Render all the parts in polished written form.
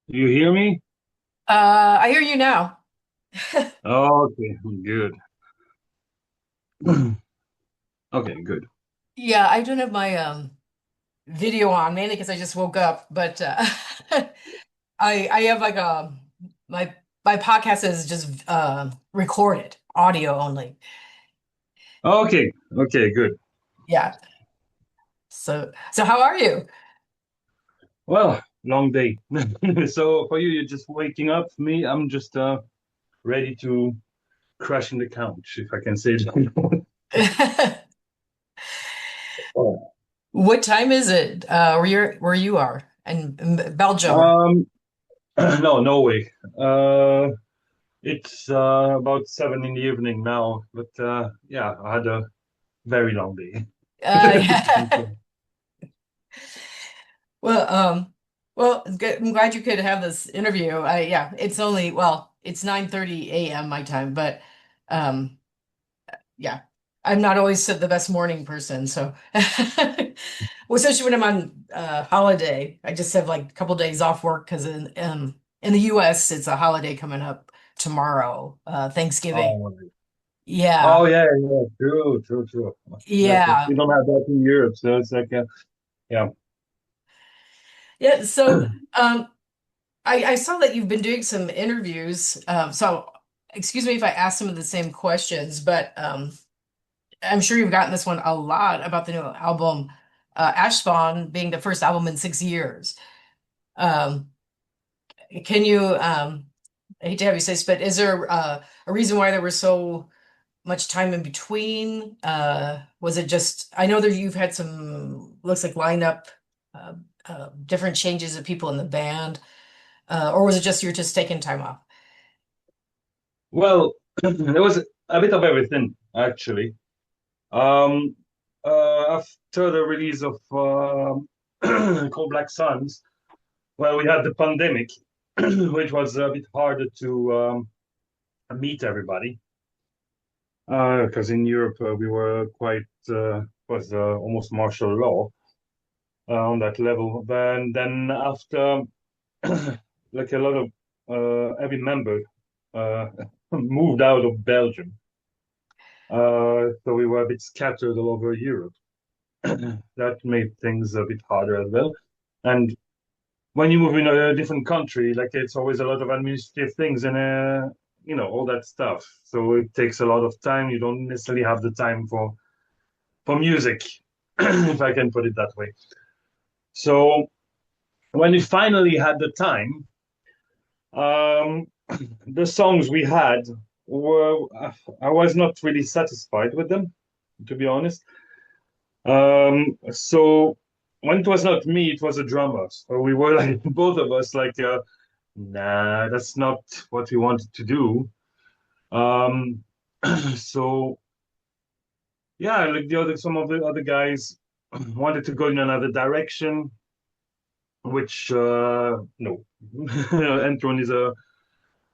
Do you hear me? I hear you now. Okay, good. Okay, good. Yeah, I don't have my video on mainly because I just woke up, but I have like my my podcast is just recorded audio only. Okay, okay, good. Yeah. So how are you? Well, long day. So for you, you're just waking up. Me, I'm just ready to crash in the couch, if I can say that. Oh. What time is it where you are in Belgium? Um, no, no way. It's about 7 in the evening now, but yeah, I had a very long day. Yeah. Well, well, it's good. I'm glad you could have this interview. Yeah, it's only, well, it's 9:30 a.m. my time, but um yeah, I'm not always the best morning person, so well, especially when I'm on holiday. I just have like a couple days off work because in the US it's a holiday coming up tomorrow, Thanksgiving. Oh, Yeah. oh yeah, yeah, true, true, true. Like Yeah. we don't have that in Europe, so it's like yeah. Yeah, so I saw that you've been doing some interviews. So excuse me if I ask some of the same questions, but I'm sure you've gotten this one a lot about the new album, Ashspawn being the first album in 6 years. Um, can you, I hate to have you say this, but is there a reason why there was so much time in between? Was it just, I know that you've had some, looks like lineup, uh, different changes of people in the band, or was it just you're just taking time off? Well, there was a bit of everything actually. Um, After the release of Cold Black Suns, well, we had the pandemic, which was a bit harder to meet everybody because in Europe we were quite was almost martial law on that level. And then after, like a lot of every member uh, moved out of Belgium. So we were a bit scattered all over Europe. That made things a bit harder as well. And when you move in a different country, like it's always a lot of administrative things and all that stuff. So it takes a lot of time. You don't necessarily have the time for music, if I can put it that way. So when we finally had the time, um, the songs we had were I was not really satisfied with them, to be honest. So when it was not me, it was a drummer. So we were like both of us like, nah, that's not what we wanted to do. Um, so yeah, like some of the other guys wanted to go in another direction, which no, Enthroned is a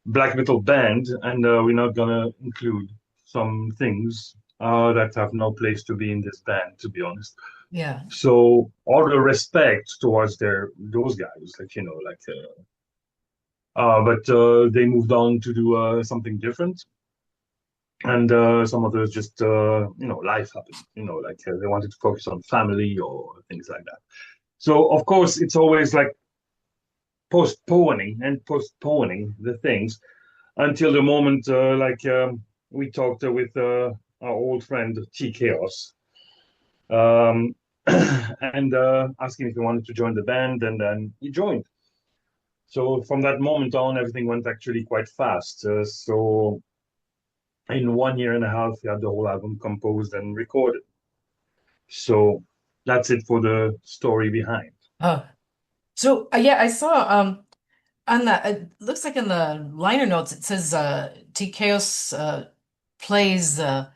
black metal band, and we're not gonna include some things that have no place to be in this band, to be honest. Yeah. So all the respect towards those guys, like but they moved on to do something different, and some others just life happened, they wanted to focus on family or things like that. So of course it's always like postponing and postponing the things until the moment we talked with our old friend T Chaos, um, and asking if he wanted to join the band, and then he joined. So from that moment on, everything went actually quite fast. So in 1 year and a half, we had the whole album composed and recorded. So that's it for the story behind. Oh, so yeah, I saw on the it looks like in the liner notes it says T Chaos plays the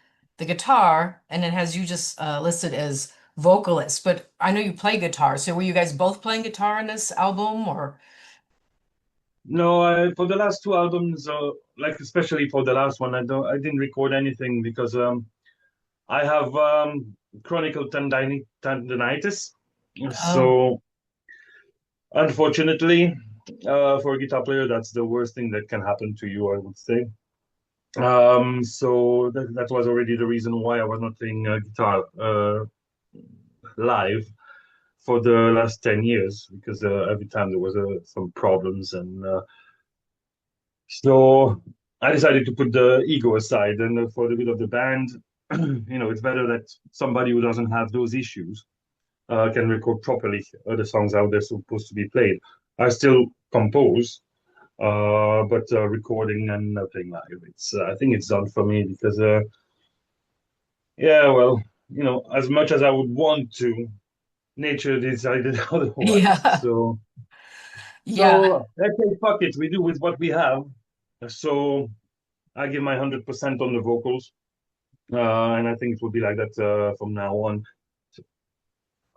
guitar and it has you just listed as vocalist, but I know you play guitar. So were you guys both playing guitar on this album or No, for the last two albums, like especially for the last one, I didn't record anything because I have chronic tendinitis. oh So unfortunately. For a guitar player, that's the worst thing that can happen to you, I would say. So that was already the reason why I was not playing guitar live for the last 10 years, because every time there was some problems. And so I decided to put the ego aside. And for the good of the band, it's better that somebody who doesn't have those issues can record properly the songs how they're supposed to be played. I still compose, but recording and playing live, I think it's done for me because, yeah, well, as much as I would want to, nature decided otherwise. Yeah. Yeah. So let's say fuck it, we do with what we have. So I give my 100% on the vocals, and I think it will be like that from now on.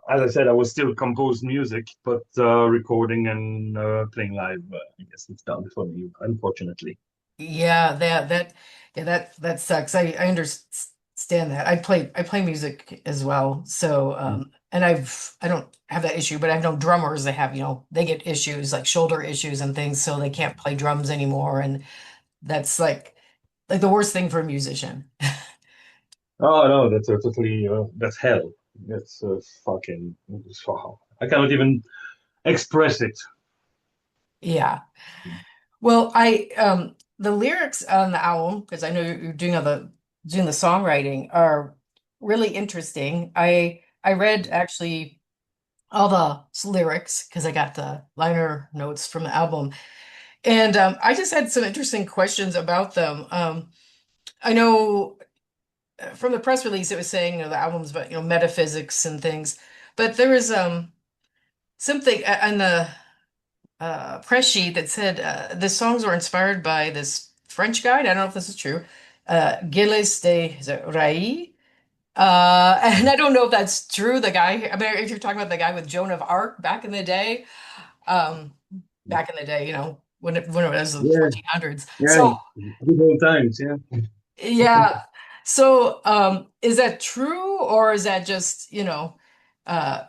As I said, I will still compose music, but recording and playing live, I guess it's done for me, unfortunately. Yeah, that sucks. I understand that. I play music as well. So and I don't have that issue, but I've known drummers that have, they get issues like shoulder issues and things, so they can't play drums anymore. And that's like the worst thing for a musician. Oh no, that's totally that's hell. That's fucking wow. I cannot even express it. Yeah. Well, I the lyrics on the album, because I know you're doing the songwriting, are really interesting. I read actually all the lyrics because I got the liner notes from the album, and I just had some interesting questions about them. I know from the press release it was saying, the album's about, metaphysics and things, but there was something on the press sheet that said the songs were inspired by this French guide. I don't know if this is true. Gilles de Rais. And I don't know if that's true. The guy, I mean, if you're talking about the guy with Joan of Arc um, back in the day, when it was the Yeah, 1400s. yeah, So, good old times. Yeah. yeah. So, is that true, or is that just, is Well,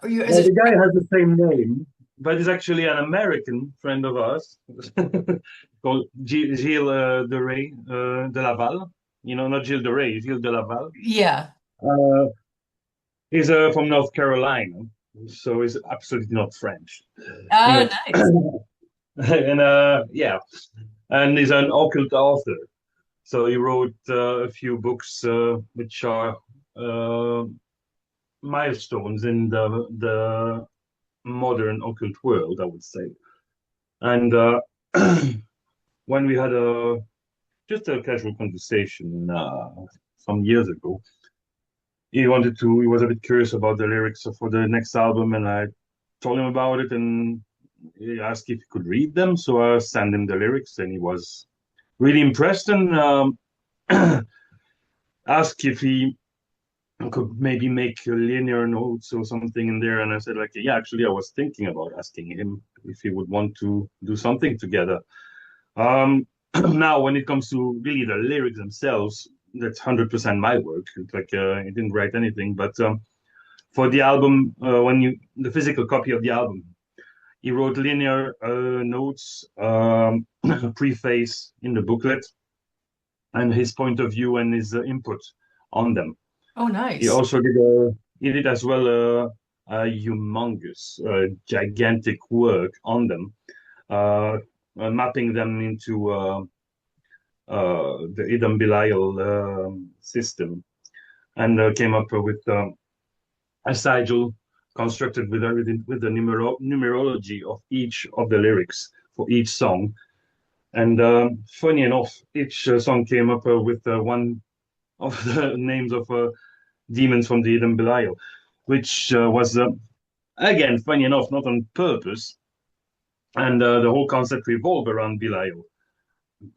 it? the guy has the same name, but he's actually an American friend of ours called Gilles de Ray de Laval. Not Gilles de Ray, Gilles de Laval. Yeah. Uh, he's from North Carolina, so he's absolutely not French. You know, Nice. and yeah, and he's an occult author. So he wrote a few books which are uh, milestones in the modern occult world, I would say. And when we had just a casual conversation some years ago, he was a bit curious about the lyrics for the next album, and I told him about it, and he asked if he could read them. So I sent him the lyrics, and he was really impressed and asked if he could maybe make linear notes or something in there. And I said, like, yeah, actually, I was thinking about asking him if he would want to do something together. Um, Now, when it comes to really the lyrics themselves, that's 100% my work. It's like he didn't write anything, but for the album, the physical copy of the album, he wrote linear notes, preface in the booklet, and his point of view and his input on them. Oh, He nice. also he did as well a humongous, gigantic work on them, uh, mapping them into the Idam Belial system, and came up with a sigil constructed with the numerology of each of the lyrics for each song. And funny enough, each song came up with one of the names of demons from the Eden Belial, which was, again, funny enough, not on purpose. And the whole concept revolved around Belial.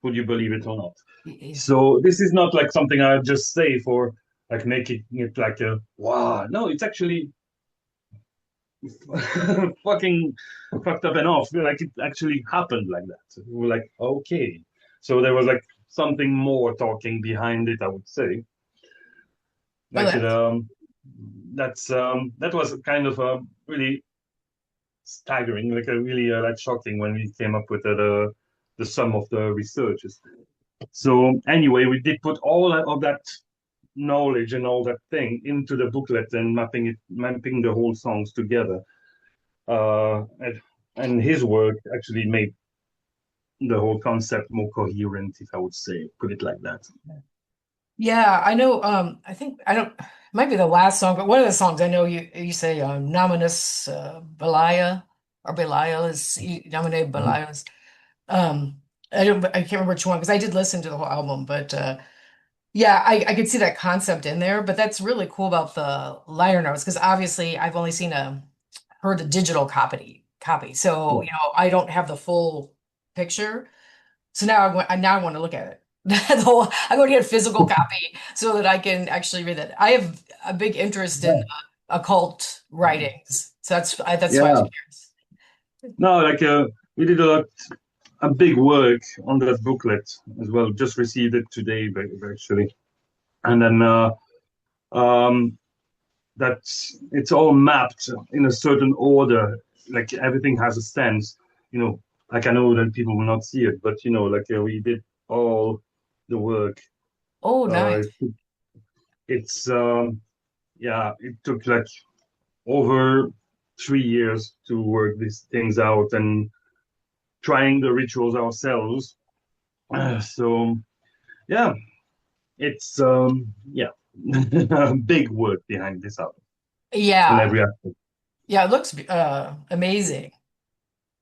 Would you believe it or not? Yeah. So this is not like something I just say for like making it like a wow. No, it's actually fucking fucked up enough. Like it actually happened like that. We were like, okay. So there was like something more talking behind it, I would say. Oh, Like that was kind of a really staggering, like a really like shocking when we came up with the sum of the researches. So anyway, we did put all of that knowledge and all that thing into the booklet and mapping the whole songs together. And his work actually made the whole concept more coherent, if I would say, put it like that. Yeah, I know. I think I don't. It might be the last song, but one of the songs I know you say Nominus Belia or Belial is you nominated Mhm. Belial. Um, I can't remember which one because I did listen to the whole album, but yeah, I could see that concept in there. But that's really cool about the liner notes because obviously I've only seen a heard a digital copy, so Yeah. you know I don't have the full picture. So now now I want to look at it. The whole, I'm going to get a physical copy so that I can actually read it. I have a big interest in occult writings, so that's why I was Yeah. curious. No, like we did a big work on that booklet as well. Just received it today, actually, and then um, that's it's all mapped in a certain order. Like everything has a stance. You know, like I know that people will not see it, but you know, like we did all the work. Oh, Uh, nice. it's yeah, it took like over 3 years to work these things out and trying the rituals ourselves. So yeah, it's yeah, big work behind this album in Yeah, every aspect. yeah, it looks amazing.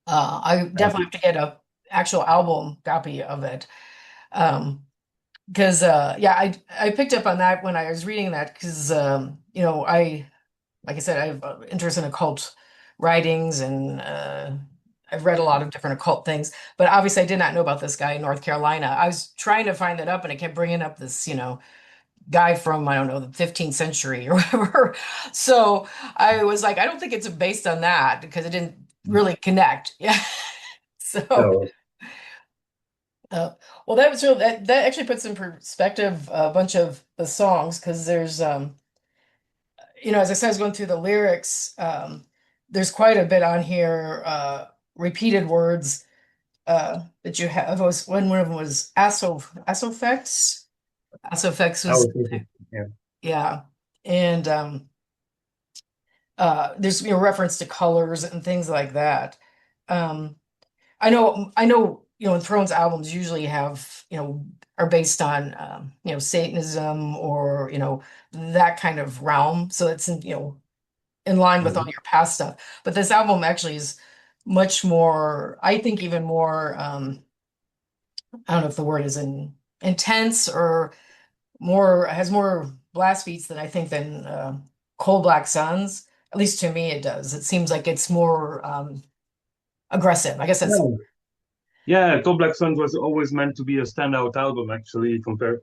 I Thank definitely you. have to get a actual album copy of it. Um, because yeah, I picked up on that when I was reading that because you know I like I said I have interest in occult writings and I've read a lot of different occult things, but obviously I did not know about this guy in North Carolina. I was trying to find that up and it kept bringing up this you know guy from I don't know the 15th century or whatever. So I was like I don't think it's based on that because it didn't really connect. Yeah. So. So Uh, well, that was real. That actually puts in perspective a bunch of the songs because there's, you know, as I said, I was going through the lyrics. There's quite a bit on here, repeated words that you have. Was one of them was Asofex. Asofex I was was thinking, yeah. yeah, and there's you know reference to colors and things like that. Um, I know, you know, Thrones albums usually have, you know, are based on, you know, Satanism or, you know, that kind of realm. So it's, you know, in line with all Mhm. your past stuff. But this album actually is much more, I think, even more, I don't know if the word is intense or more, has more blast beats than I think than Cold Black Suns. At least to me, it does. It seems like it's more aggressive. I guess that's, Yeah. Yeah, Top Black Suns was always meant to be a standout album, actually, compared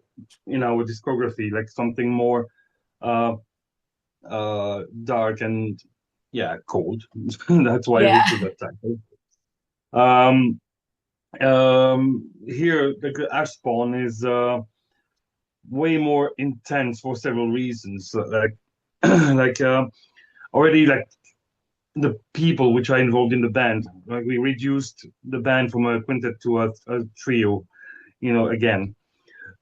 in our discography, like something more uh dark and yeah, cold. That's why we yeah. put that title. Um, Here the Ashspawn is way more intense for several reasons. Like like already like the people which are involved in the band. Like we reduced the band from a quintet to a trio, you know, again,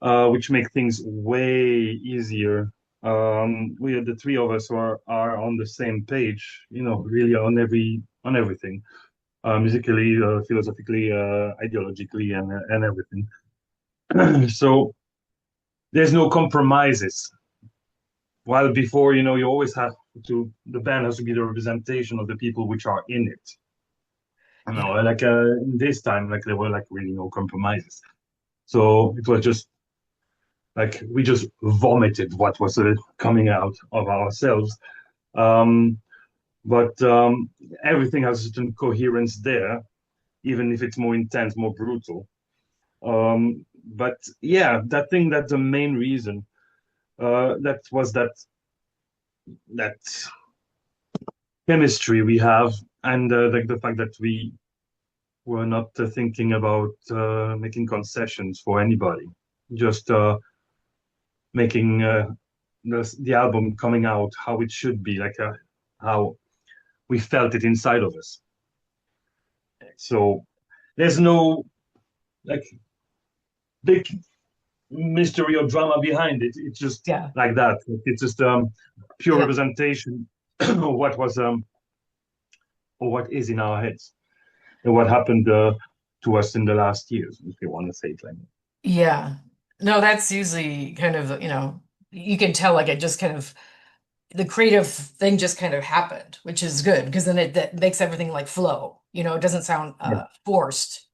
which make things way easier. We the three of us are on the same page, you know, really on everything, musically, philosophically, ideologically, and everything. So there's no compromises. While before, you know, you always have to the band has to be the representation of the people which are in it. You know, Yeah. like this time, like there were like really no compromises. So it was just like we just vomited what was coming out of ourselves. Um, but everything has a certain coherence there, even if it's more intense, more brutal. But yeah, that thing that's the main reason. That was that chemistry we have, and like the fact that we were not thinking about making concessions for anybody, just making the album coming out how it should be, like how we felt it inside of us. So there's no like big mystery or drama behind it. It's just Yeah. like that. It's just pure Yeah. representation of what was or what is in our heads and what happened to us in the last years, if you want to say it like that. Yeah. No, that's usually kind of, you can tell like it just kind of the creative thing just kind of happened, which is good because then it that makes everything like flow. It doesn't sound Yeah. forced.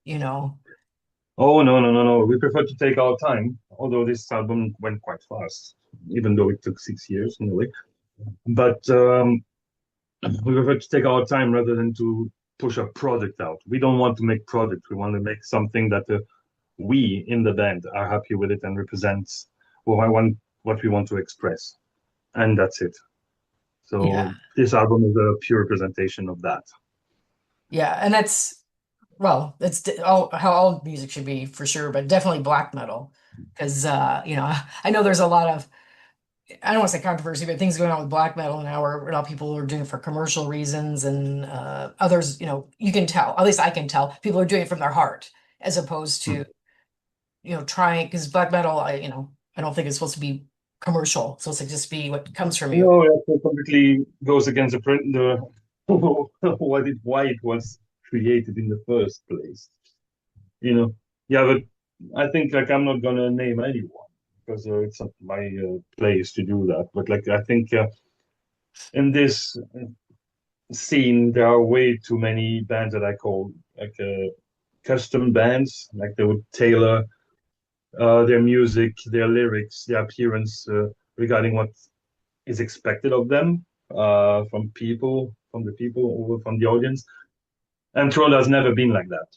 Oh no. We prefer to take our time, although this album went quite fast, even though it took 6 years in a way. But we prefer to take our time rather than to push a product out. We don't want to make product. We want to make something that we in the band are happy with it and represents what we want to express, and that's it. Yeah. So this album is a pure representation of that. Yeah. And that's well, all how all music should be for sure, but definitely black metal. Because I know there's a lot of I don't want to say controversy, but things going on with black metal now where a lot of people are doing it for commercial reasons and others, you can tell, at least I can tell, people are doing it from their heart as opposed Hmm. to, trying because black metal, I don't think it's supposed to be commercial. It's supposed to just be what comes from you. No, that completely goes against the why it was created in the first place. You know, yeah, but I think like I'm not gonna name anyone because it's not my place to do that. But like I think in this scene there are way too many bands that I call like custom bands. Like they would tailor their music, their lyrics, their appearance regarding what is expected of them from the people, or from the audience. And Troll has never been like that.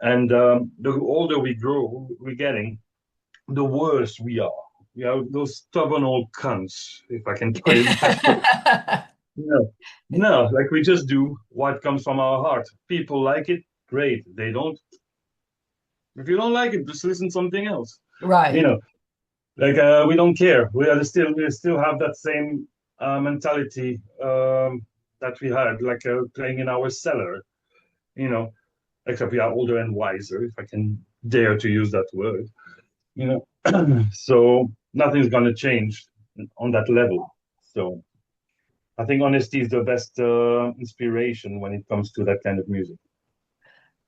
And the older we grow, we're getting, the worse we are. We are those stubborn old cunts, if I can put it that way. No, no, like we just do what comes from our heart. People like it, great. They don't. If you don't like it, just listen to something else. You Right. know, like we don't care. We still have that same mentality that we had, like playing in our cellar. You know, except we are older and wiser, if I can dare to use that word. You know, so nothing's gonna change on that level. So I think honesty is the best inspiration when it comes to that kind of music.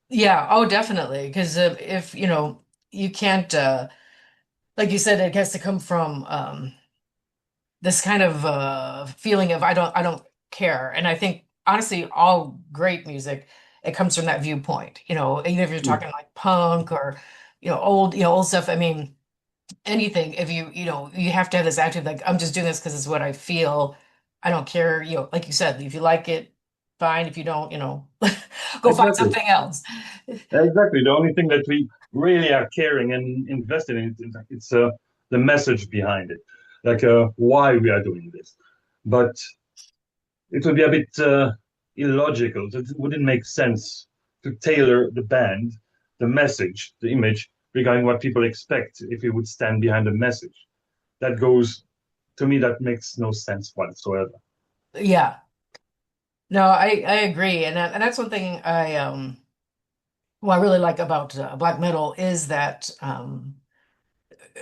Yeah. Oh, definitely. Because if, you can't, like you said, it has to come from this kind of feeling of I don't care. And I think honestly, all great music, it comes from that viewpoint. Even if you're Mm. talking like punk or old stuff. I mean, anything. If you have to have this attitude like I'm just doing this because it's what I feel. I don't care. Like you said, if you like it, fine. If you don't, go find Exactly. something else. Exactly. The only thing that we really are caring and invested in it's the message behind it, like why we are doing this. But it would be a bit illogical. It wouldn't make sense to tailor the band, the message, the image regarding what people expect if we would stand behind a message. That goes, to me, that makes no sense whatsoever. Yeah. No, I agree, and that's one thing what I really like about black metal is that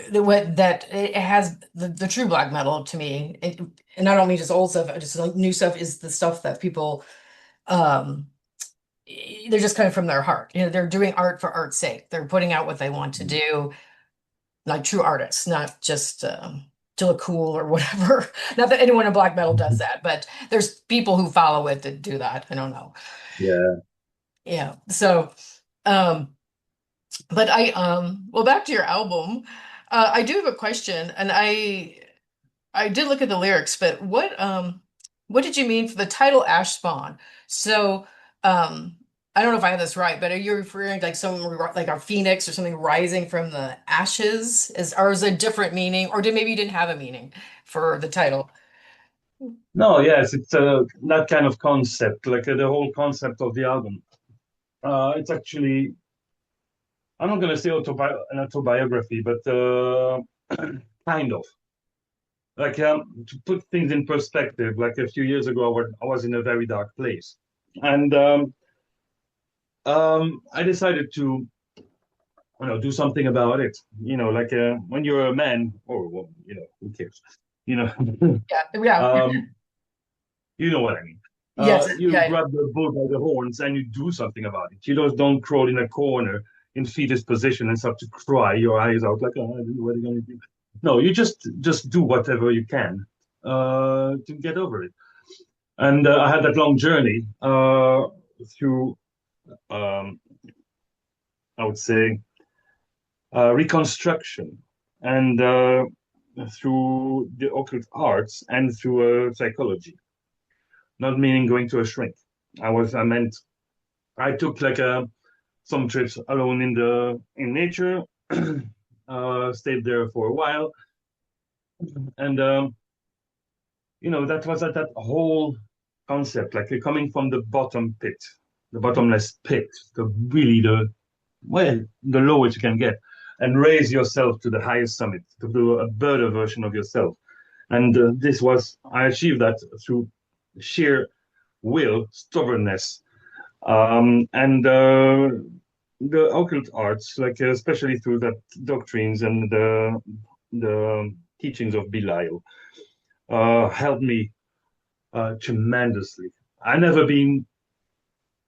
that it has the true black metal to me. And I don't mean just old stuff, just like new stuff is the stuff that people um they're just kind of from their heart. They're doing art for art's sake. They're putting out what they want to do, like true artists, not just to look cool or whatever. Not that anyone in black metal does that, but there's people who follow it that do that. I don't know. Yeah. Yeah. So, um, but well, back to your album. I do have a question, and I did look at the lyrics, but what did you mean for the title Ashspawn? So, I don't know if I have this right, but are you referring to like like a phoenix or something rising from the ashes? Or is it a different meaning, or maybe you didn't have a meaning for the title? No, yes, it's that kind of concept, like the whole concept of the album. It's actually, I'm not going to say an autobiography, but kind of. Like to put things in perspective, like a few years ago, I was in a very dark place, and I decided to, do something about it. Like when you're a man, or a woman, who cares? You know, Yeah, yeah, um, you know what I mean. yes, You yeah. grab the bull by the horns and you do something about it. You don't crawl in a corner in fetus position and start to cry your eyes out like, oh, I don't know what I'm gonna do. No, you just do whatever you can to get over it. And I had that long journey through, um, I would say, reconstruction and through the occult arts and through psychology. Not meaning going to a shrink. I meant I took like some trips alone in nature, stayed there for a while, and that was that whole concept, like you're coming from the bottom pit, the bottomless pit, the lowest you can get, and raise yourself to the highest summit, to do a better version of yourself. And I achieved that through sheer will, stubbornness, and the occult arts, like especially through that doctrines and the teachings of Belial, helped me tremendously. I never been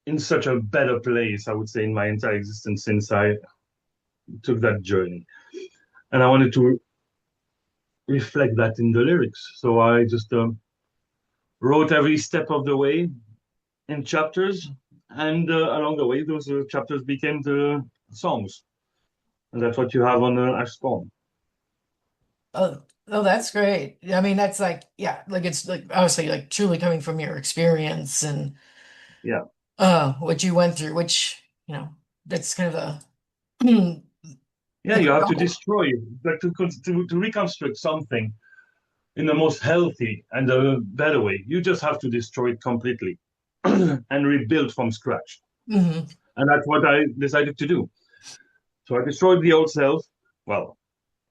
in such a better place, I would say, in my entire existence since I took that journey. And I wanted to reflect that in the lyrics. So I just wrote every step of the way in chapters, and along the way, those chapters became the songs. And that's what you have on Ashspawn. Oh, oh, that's great. I mean, that's like, yeah, like it's like obviously like truly coming from your experience and Yeah. what you went through, which, that's kind of the Yeah, the you have to goal. destroy, like to reconstruct something in the most healthy and better way. You just have to destroy it completely and rebuild from scratch. Hmm. And that's what I decided to do. So I destroyed the old self. Well,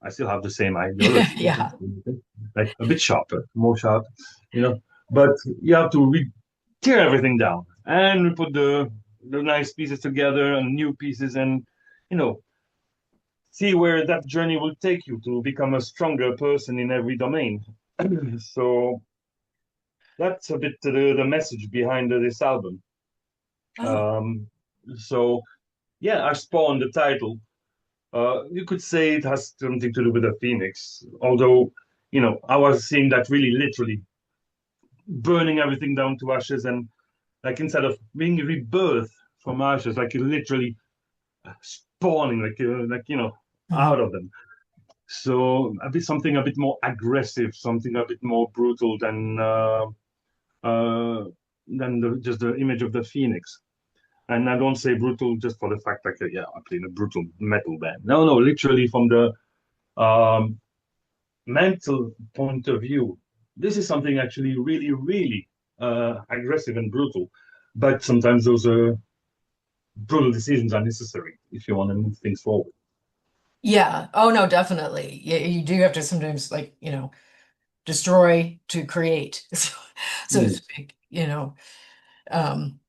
I still have the same ideology, Yeah. like a bit sharper, more sharp, you know. But you have to tear everything down and put the nice pieces together and new pieces, and you know see where that journey will take you to become a stronger person in every domain. So that's a bit the message behind this album. Oh, Um, so yeah, I spawned the title. You could say it has something to do with the phoenix, although I was seeing that really literally burning everything down to ashes, and like instead of being rebirth from ashes, like literally spawning, mhm. out of them. So a bit something a bit more aggressive, something a bit more brutal uh, than just the image of the phoenix. And I don't say brutal just for the fact that yeah, I play in a brutal metal band. No, no, literally from the um, mental point of view, this is something actually really, really aggressive and brutal. But sometimes those brutal decisions are necessary if you want to move things forward. Yeah. Oh no, definitely. Yeah, you do have to sometimes like, destroy to create, so to Mm. speak, Um,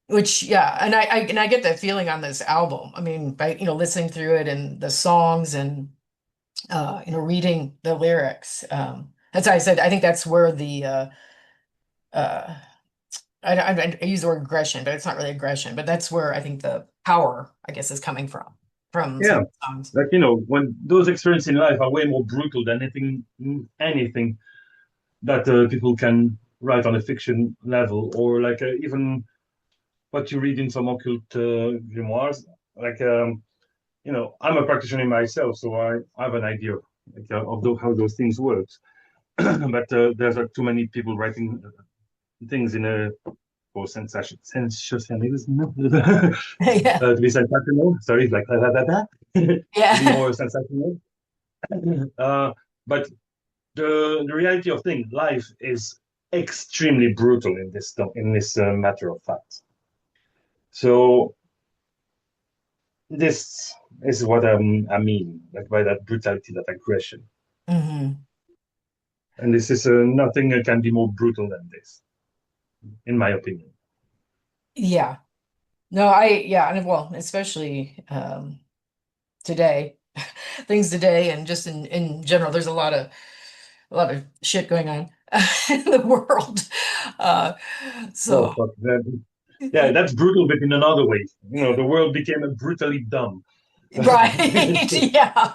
which yeah, and I get that feeling on this album. I mean, by listening through it and the songs and reading the lyrics. That's why I said I think that's where the uh I use the word aggression, but it's not really aggression, but that's where I think the power, I guess, is coming from some Yeah, of the songs. like when those experiences in life are way more brutal than anything that people can write on a fiction level, or like even what you read in some occult grimoires. Like I'm a practitioner myself, so I have an idea like, of how those things work. But there's too many people writing things in a for sensationalism, Yeah. to be sensational. Sorry, like that, to be Yeah. more sensational. But the reality of things, life is extremely brutal in this matter of fact. So this is what I mean, like by that brutality, that aggression, Hmm. and this is nothing can be more brutal than this, in my opinion. Yeah. No, yeah, and well, especially today, things today, and just in general, there's a lot of shit going on in the world. Uh, Oh, so fuck that. Yeah, that's brutal, but in another way. The world became brutally dumb. right, yeah,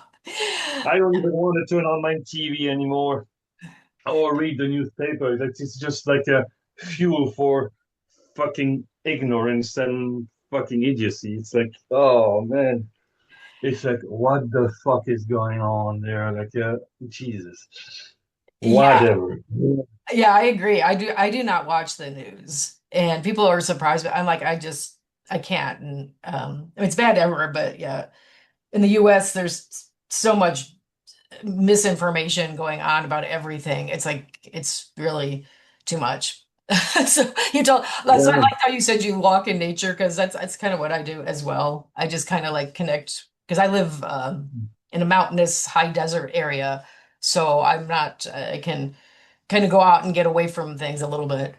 I don't even want to turn on my TV anymore or read the newspaper. That is just like a fuel for fucking ignorance and fucking idiocy. It's like, oh man, it's like, what the fuck is going on there? Like, Jesus, yeah, whatever. yeah. I agree. I do not watch the news, and people are surprised, but I'm like, I can't. And I mean, it's bad everywhere, but yeah, in the U.S., there's so much misinformation going on about everything. It's like it's really too much. So you told that's I Yeah, like how you said you walk in nature because that's kind of what I do as well. I just kind of like connect because I live in a mountainous high desert area, so I'm not I can kind of go out and get away from things a little bit.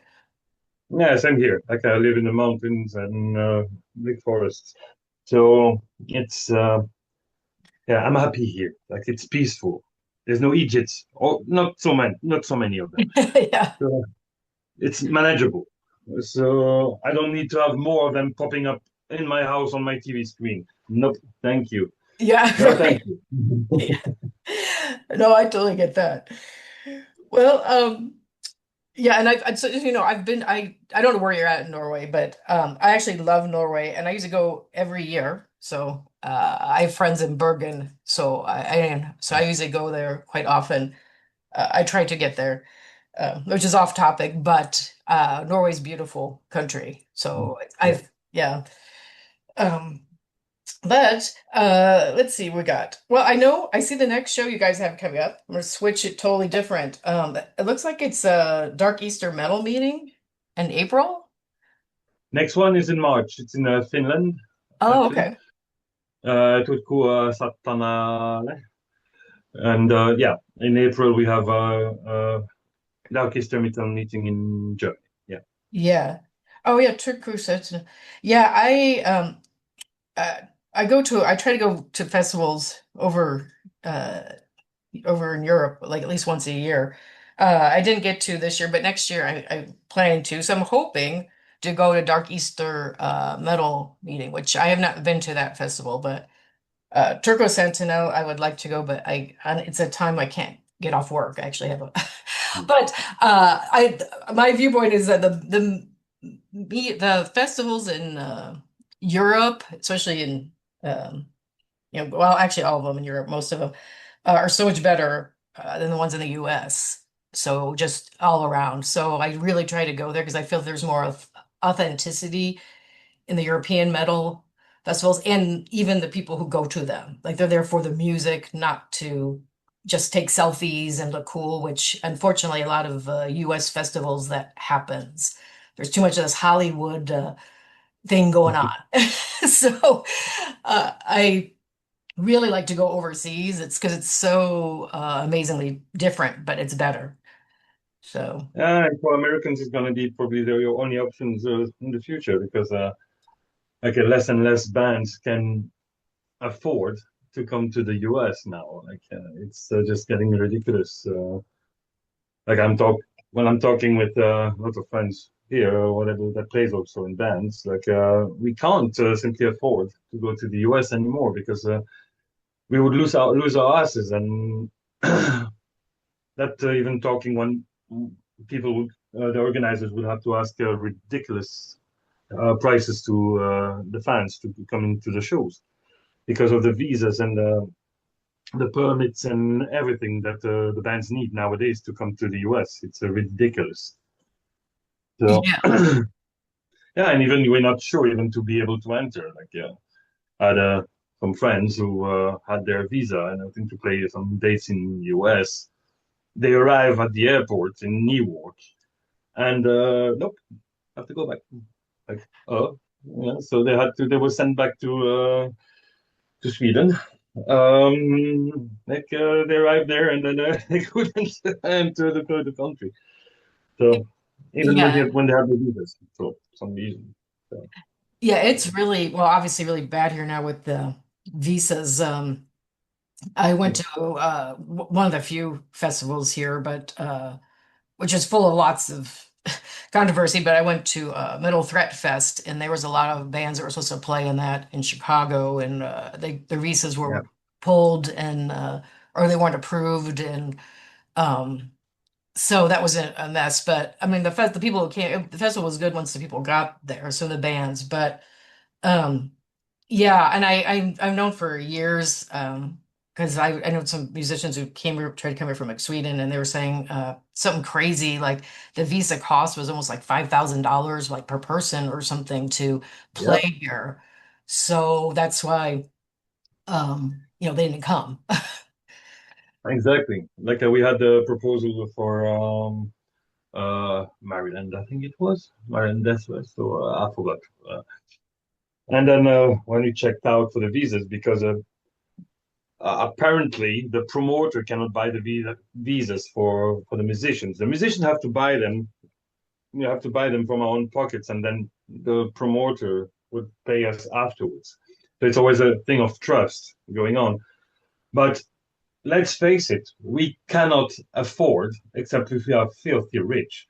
yeah, same here. Like I live in the mountains and big forests, so it's yeah, I'm happy here. Like it's peaceful. There's no Egypts, or not so many of them. Yeah. So it's manageable. So I don't need to have more of them popping up in my house on my TV screen. Nope, thank you. Yeah, No, thank right. you. Yeah. No, I totally get that. Well, yeah, and I've so, I've been I don't know where you're at in Norway, but I actually love Norway, and I used to go every year. So I have friends in Bergen, so I usually go there quite often. I try to get there, which is off topic, but Norway's beautiful country. So Yeah. I've yeah. Um, but let's see, we got. Well, I see the next show you guys have coming up. I'm gonna switch it totally different. It looks like it's a Dark Easter metal meeting in April. Next one is in March. It's in Finland, Oh, actually. okay. Turku Satanale. And yeah, in April we have Darkest Ermiton meeting in Germany. Yeah. Yeah. Oh yeah, Trick Cruise. Yeah, uh, I try to go to festivals uh over in Europe like at least once a year. I didn't get to this year, but next year I'm planning to. So I'm hoping to go to Dark Easter metal meeting, which I have not been to that festival, but Turco Sentinel I would like to go, but it's a time I can't get off work. I actually have a but I my viewpoint is that the festivals in Europe, especially in well, actually all of them in Europe, most of them are so much better than the ones in the US. So just all around. So I really try to go there because I feel there's more of authenticity in the European metal festivals and even the people who go to them. Like they're there for the music, not to just take selfies and look cool, which unfortunately a lot of US festivals that happens. There's too much of this Hollywood thing going on. So I really like to go overseas. It's because it's so amazingly different, but it's better. So And for Americans, it's going to be probably your only options in the future because like less and less bands can afford to come to the US now. Like it's just getting ridiculous. Like when I'm talking with a lot of friends here or whatever that plays also in bands, like we can't simply afford to go to the US anymore because we would lose our asses and that even talking when people would the organizers would have to ask ridiculous prices to the fans to come into the shows because of the visas and the permits and everything that the bands need nowadays to come to the US. It's ridiculous. So yeah, yeah, and even we're not sure even to be able to enter. Like yeah, I had some friends who had their visa and I think to play some dates in US. They arrive at the airport in Newark and nope, have to go back. Like oh, yeah. So they were sent back to Sweden. Like they arrived there and then they couldn't enter the country. So even yeah. when they have the visas for some reason. So. Yeah, it's really, well, obviously really bad here now with the visas. I went Yeah, to one of the few festivals here, but which is full of lots of controversy. But I went to Metal Threat Fest, and there was a lot of bands that were supposed to play in that in Chicago, and their visas yeah, were pulled and or they weren't approved, and um, so that was a mess. But I mean, the people who came, the festival was good once the people got there, so the bands, but. Um, yeah, and I've known for years, because I know some musicians who came here, tried to come here from like Sweden, and they were saying something crazy like the visa cost was almost like $5,000 like per person or something to play yeah, here. So that's why they didn't come. exactly. Like we had the proposal for Maryland, I think it was Maryland. That's what. So I forgot. And then when we checked out for the visas, because apparently the promoter cannot buy the visas for the musicians. The musicians have to buy them. You have to buy them from our own pockets, and then the promoter would pay us afterwards. So it's always a thing of trust going on. But let's face it, we cannot afford, except if we are filthy rich,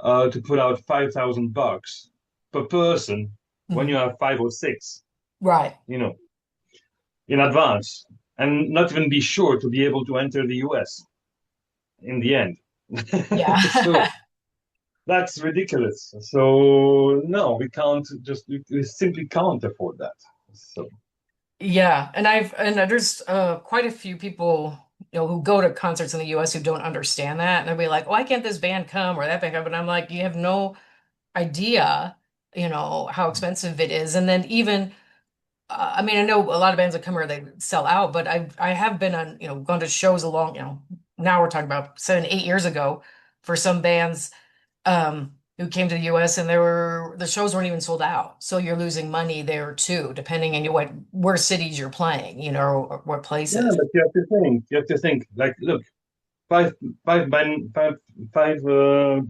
to put out $5,000 per person when you Mhm. have 5 or 6, Right. you know, in advance, and not even be sure to be able to enter the US in the end. Yeah. So that's ridiculous. So no, we can't just we simply can't afford that. So Yeah, and there's quite a few people, who go to concerts in the US who don't understand that. And they'll be like, why can't this band come or that band come? And I'm like, you have no idea, how expensive it is. And then even, I mean, I know a lot of bands that come here, they sell out, but I have been on, gone to shows along, now we're talking about 7, 8 years ago for some bands who came to the US, and the shows weren't even sold out. So you're losing money there too, depending on where cities you're playing, or what yeah, places. but you have to think. Like, look, five five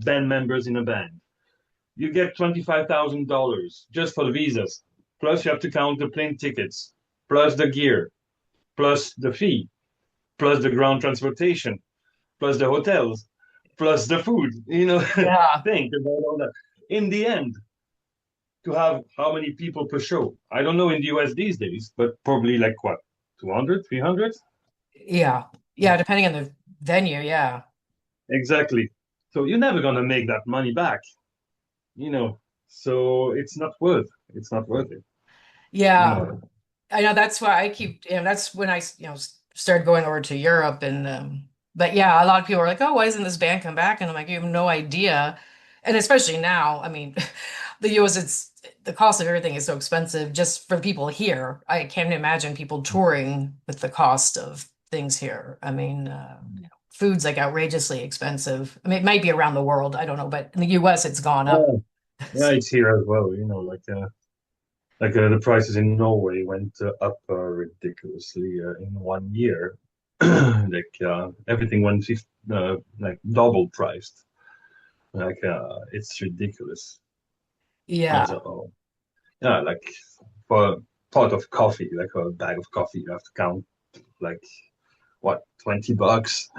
band members in a band. You get $25,000 just for the visas. Plus, you have to count the plane tickets, plus the gear, plus the fee, plus the ground transportation, plus the hotels, plus the food. Yeah. Think about all that. In the end, to have how many people per show? I don't know in the US these days, but probably like what, 200, 300? Yeah. Yeah, depending on the venue, yeah. Exactly. So you're never gonna make that money back, you know. So it's not worth it, you Yeah. know. I know that's why I keep, that's when I, started going over to Europe and but yeah, a lot of people are like, "Oh, why doesn't this band come back?" And I'm like, "You have no idea." And especially now, I mean, the US it's the cost of everything is so expensive just for people here. I can't imagine people touring with the cost of things here. I mean, food's like outrageously expensive. I mean, it might be around the world, I don't know, but in the US it's gone up. Yeah, yeah, it's here as well, you know, the prices in Norway went up ridiculously in 1 year. Everything went like double priced. It's ridiculous. As Yeah. a, yeah, like for a pot of coffee, like a bag of coffee, you have to count like what, $20?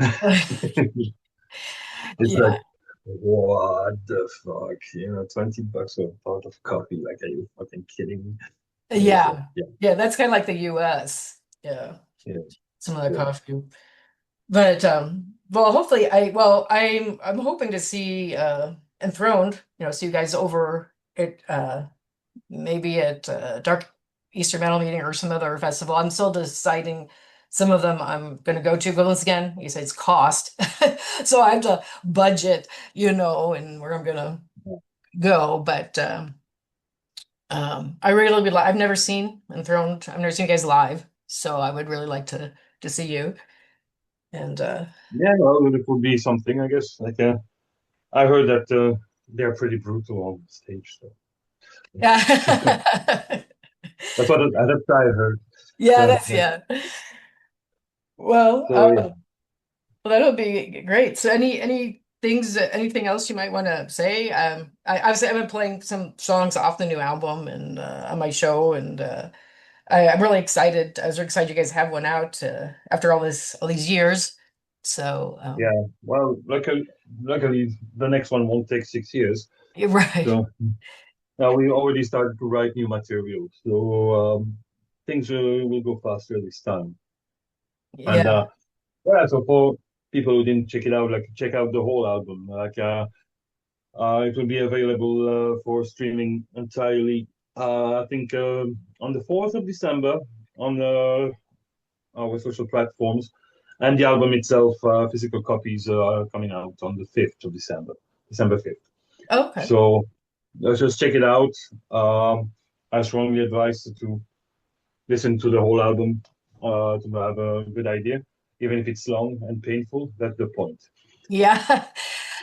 It's like, Yeah. what the fuck? 20 bucks for a pot of coffee. Like, are you fucking kidding me? It's Yeah. yeah, Yeah, that's kind of like the US. Yeah. yeah, Some of the yeah. coffee. But well, hopefully I'm hoping to see Enthroned, see you guys over at maybe at Dark Easter Metal Meeting or some other festival. I'm still deciding some of them I'm gonna go to, but once again, you say it's cost. So I have to budget, and where I'm gonna go. But I really would like. I've never seen Enthroned. I've never seen you guys live, so I would really like to see you. And Yeah, well, it would be something, I guess. I heard that they're pretty brutal on stage. So yeah, that's what I heard. yeah, So that's yeah. Well, so yeah. well, that'll be great. So, any things, anything else you might want to say? Obviously I've been playing some songs off the new album and on my show, and I'm really excited. I was really excited you guys have one out after all these years. So, Yeah. Well, luckily, the next one won't take 6 years. you're right. So now we already started to write new material. So things will go faster this time. And Yeah. yeah, so for people who didn't check it out, like check out the whole album. It will be available for streaming entirely. I think on the 4th of December on our social platforms, and the album itself, physical copies are coming out on the 5th of December, December 5th. Okay. So let's just check it out. I strongly advise to listen to the whole album to have a good idea, even if it's long and painful. That's the point. Yeah.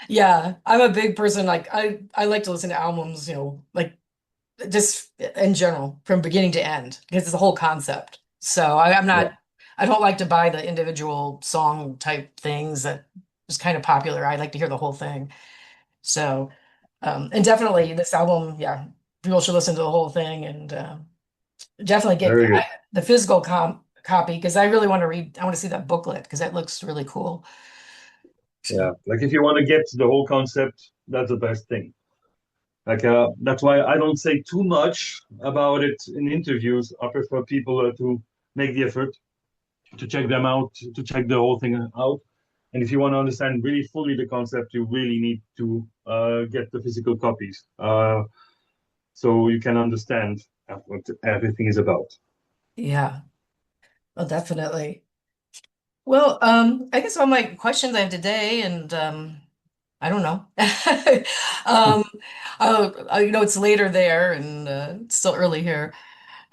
Yeah. I'm a big person. Like I like to listen to albums, like just in general from beginning to end because it's the whole concept. So Yeah, I don't like to buy the individual song type things that is kind of popular. I like to hear the whole thing. So, and definitely this album, yeah, people should listen to the whole thing and definitely get very good. the physical copy because I really want to read. I want to see that booklet because that looks really cool. So, Yeah, like if you want to get the whole concept, that's the best thing. Like that's why I don't say too much about it in interviews. I prefer people to make the effort to check them out, to check the whole thing out. And if you want to understand really fully the concept, you really need to get the physical copies, so you can understand what everything is about. yeah, well, definitely. Well, I guess all my questions I have today, and I don't know. Um, it's later there, and it's still early here.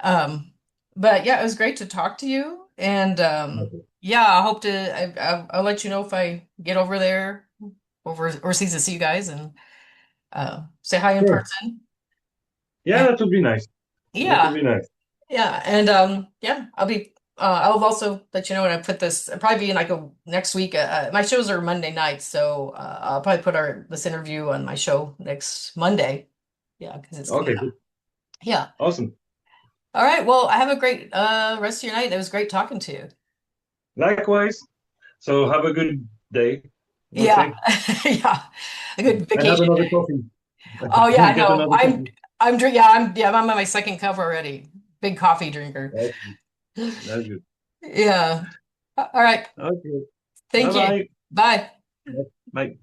Um, but yeah, it was great to talk to you, and Okay. yeah, I hope to. I'll let you know if I get over there, over overseas to see you guys, and say hi in Sure. person. Yeah, And that would be nice. That would yeah, be nice. yeah, and yeah, I'll be. I'll also let you know when I put this. It'll probably be in like a next week. My shows are Monday nights, so I'll probably put our this interview on my show next Monday. Yeah, because it's coming Okay, up. good. Yeah. Awesome. All right. Well, have a great rest of your night. It was great talking to you. Likewise. So have a good day. Yeah. Okay. Yeah. A good And have vacation another day. coffee. Oh yeah, Get no. another coffee. I'm drink yeah, I'm on my second cup already. Big coffee drinker. Okay, that's good. Yeah. All right. Okay. Thank you. Bye-bye. Bye. Bye.